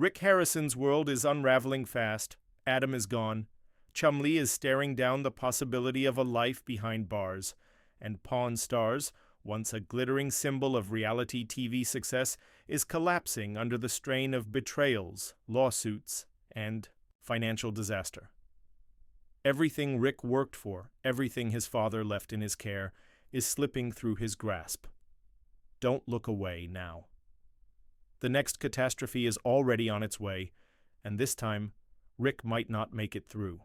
Rick Harrison's world is unraveling fast. Adam is gone. Chumlee is staring down the possibility of a life behind bars. And Pawn Stars, once a glittering symbol of reality TV success, is collapsing under the strain of betrayals, lawsuits, and financial disaster. Everything Rick worked for, everything his father left in his care, is slipping through his grasp. Don't look away now. The next catastrophe is already on its way, and this time, Rick might not make it through.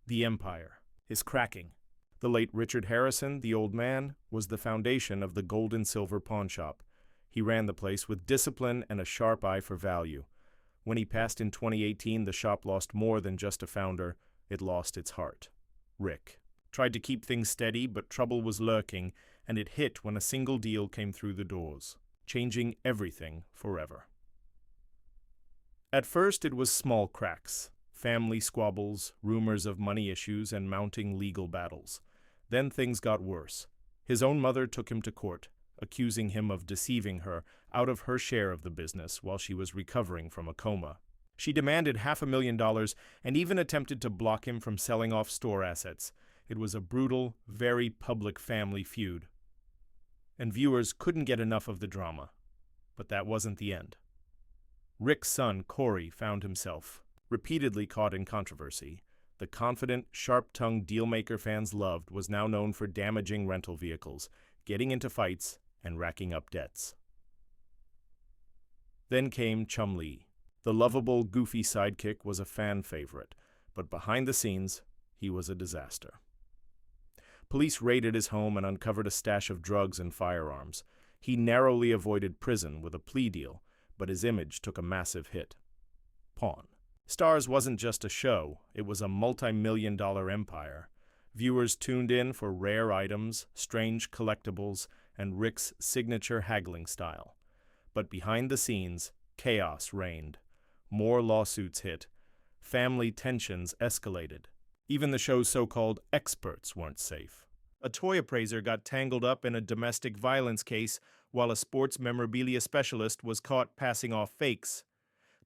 The empire is cracking. The late Richard Harrison, the old man, was the foundation of the gold and silver pawn shop. He ran the place with discipline and a sharp eye for value. When he passed in 2018, the shop lost more than just a founder. It lost its heart. Rick tried to keep things steady, but trouble was lurking, and it hit when a single deal came through the doors, changing everything forever. At first, it was small cracks, family squabbles, rumors of money issues, and mounting legal battles. Then things got worse. His own mother took him to court, accusing him of deceiving her out of her share of the business while she was recovering from a coma. She demanded $500,000 and even attempted to block him from selling off store assets. It was a brutal, very public family feud. And viewers couldn't get enough of the drama. But that wasn't the end. Rick's son, Corey, found himself repeatedly caught in controversy. The confident, sharp-tongued dealmaker fans loved was now known for damaging rental vehicles, getting into fights, and racking up debts. Then came Chumlee. The lovable, goofy sidekick was a fan favorite, but behind the scenes, he was a disaster. Police raided his home and uncovered a stash of drugs and firearms. He narrowly avoided prison with a plea deal, but his image took a massive hit. Pawn Stars wasn't just a show, it was a multi-million-dollar empire. Viewers tuned in for rare items, strange collectibles, and Rick's signature haggling style. But behind the scenes, chaos reigned. More lawsuits hit. Family tensions escalated. Even the show's so-called experts weren't safe. A toy appraiser got tangled up in a domestic violence case, while a sports memorabilia specialist was caught passing off fakes.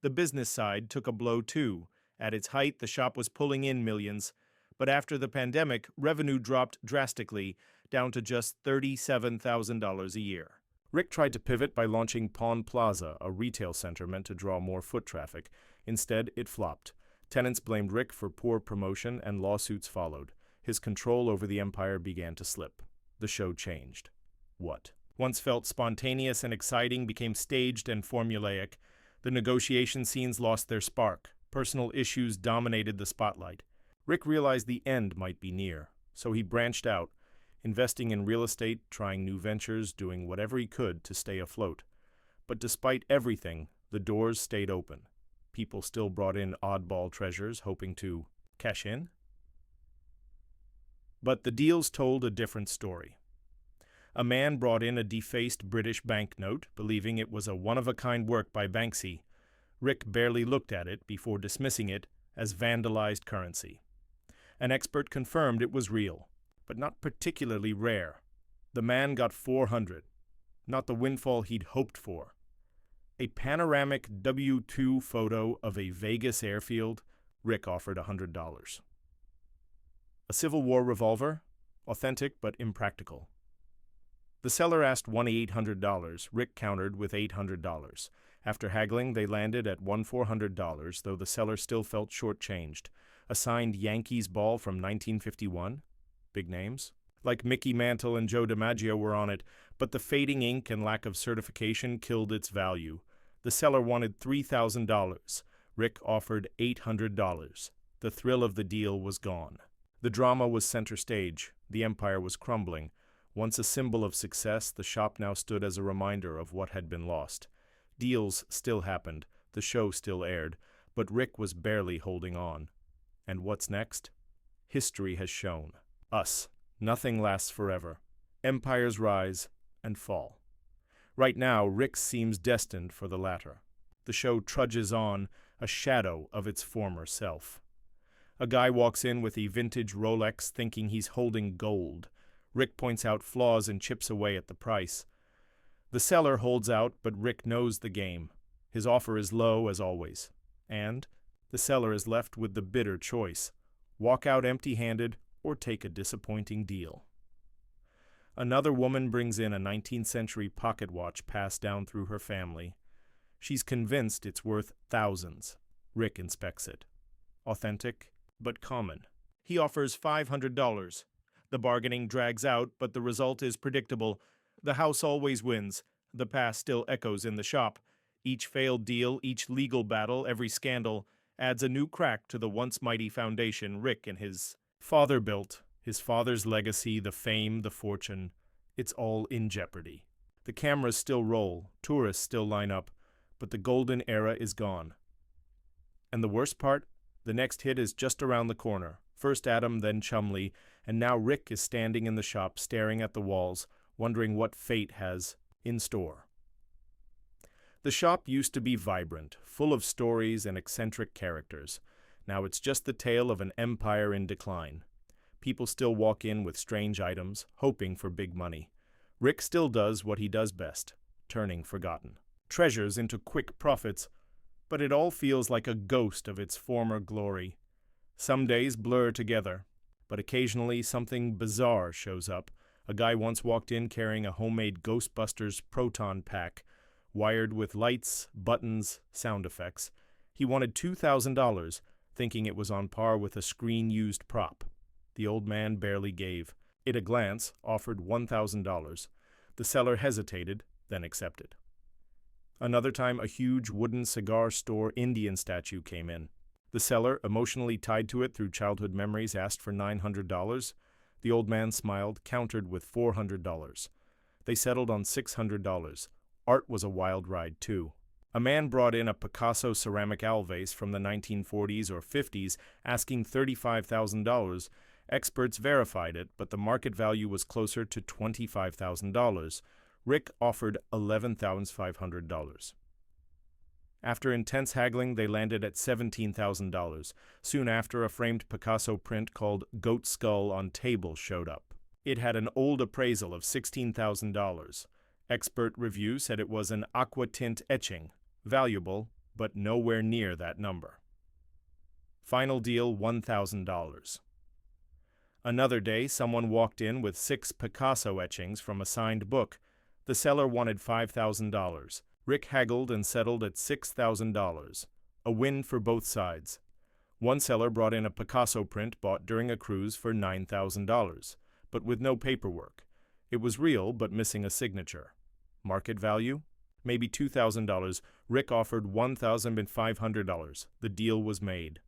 The business side took a blow too. At its height, the shop was pulling in millions. But after the pandemic, revenue dropped drastically, down to just $37,000 a year. Rick tried to pivot by launching Pawn Plaza, a retail center meant to draw more foot traffic. Instead, it flopped. Tenants blamed Rick for poor promotion, and lawsuits followed. His control over the empire began to slip. The show changed. What once felt spontaneous and exciting became staged and formulaic. The negotiation scenes lost their spark. Personal issues dominated the spotlight. Rick realized the end might be near, so he branched out, investing in real estate, trying new ventures, doing whatever he could to stay afloat. But despite everything, the doors stayed open. People still brought in oddball treasures, hoping to cash in. But the deals told a different story. A man brought in a defaced British banknote, believing it was a one-of-a-kind work by Banksy. Rick barely looked at it before dismissing it as vandalized currency. An expert confirmed it was real, but not particularly rare. The man got $400, not the windfall he'd hoped for. A panoramic W2 photo of a Vegas airfield, Rick offered $100. A Civil War revolver, authentic but impractical. The seller asked $1,800. Rick countered with $800. After haggling, they landed at $1,400, though the seller still felt shortchanged. A signed Yankees ball from 1951? Big names? Like Mickey Mantle and Joe DiMaggio were on it, but the fading ink and lack of certification killed its value. The seller wanted $3,000. Rick offered $800. The thrill of the deal was gone. The drama was center stage. The empire was crumbling. Once a symbol of success, the shop now stood as a reminder of what had been lost. Deals still happened, the show still aired, but Rick was barely holding on. And what's next? History has shown us. Nothing lasts forever. Empires rise and fall. Right now, Rick seems destined for the latter. The show trudges on, a shadow of its former self. A guy walks in with a vintage Rolex thinking he's holding gold. Rick points out flaws and chips away at the price. The seller holds out, but Rick knows the game. His offer is low as always, and the seller is left with the bitter choice: walk out empty-handed or take a disappointing deal. Another woman brings in a 19th century pocket watch passed down through her family. She's convinced it's worth thousands. Rick inspects it. Authentic, but common. He offers $500. The bargaining drags out, but the result is predictable. The house always wins. The past still echoes in the shop. Each failed deal, each legal battle, every scandal adds a new crack to the once mighty foundation Rick and his father built. His father's legacy, the fame, the fortune, it's all in jeopardy. The cameras still roll, tourists still line up, but the golden era is gone. And the worst part? The next hit is just around the corner. First Adam, then Chumlee, and now Rick is standing in the shop staring at the walls, wondering what fate has in store. The shop used to be vibrant, full of stories and eccentric characters. Now it's just the tale of an empire in decline. People still walk in with strange items, hoping for big money. Rick still does what he does best, turning forgotten treasures into quick profits, but it all feels like a ghost of its former glory. Some days blur together, but occasionally something bizarre shows up. A guy once walked in carrying a homemade Ghostbusters proton pack, wired with lights, buttons, sound effects. He wanted $2,000, thinking it was on par with a screen-used prop. The old man barely gave. At a glance, offered $1,000. The seller hesitated, then accepted. Another time, a huge wooden cigar store Indian statue came in. The seller, emotionally tied to it through childhood memories, asked for $900. The old man smiled, countered with $400. They settled on $600. Art was a wild ride, too. A man brought in a Picasso ceramic owl vase from the 1940s or 50s, asking $35,000. Experts verified it, but the market value was closer to $25,000. Rick offered $11,500. After intense haggling, they landed at $17,000. Soon after, a framed Picasso print called Goat Skull on Table showed up. It had an old appraisal of $16,000. Expert review said it was an aqua tint etching, valuable, but nowhere near that number. Final deal, $1,000. Another day, someone walked in with 6 Picasso etchings from a signed book. The seller wanted $5,000. Rick haggled and settled at $6,000. A win for both sides. One seller brought in a Picasso print bought during a cruise for $9,000, but with no paperwork. It was real, but missing a signature. Market value? Maybe $2,000. Rick offered $1,500. The deal was made.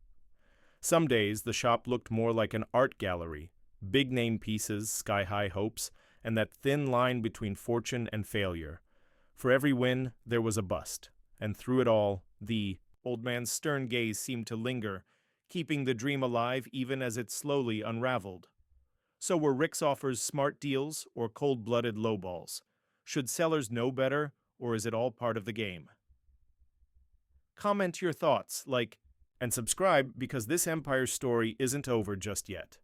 Some days, the shop looked more like an art gallery. Big-name pieces, sky-high hopes, and that thin line between fortune and failure. For every win, there was a bust. And through it all, the old man's stern gaze seemed to linger, keeping the dream alive even as it slowly unraveled. So were Rick's offers smart deals or cold-blooded lowballs? Should sellers know better, or is it all part of the game? Comment your thoughts, like, and subscribe because this empire story isn't over just yet.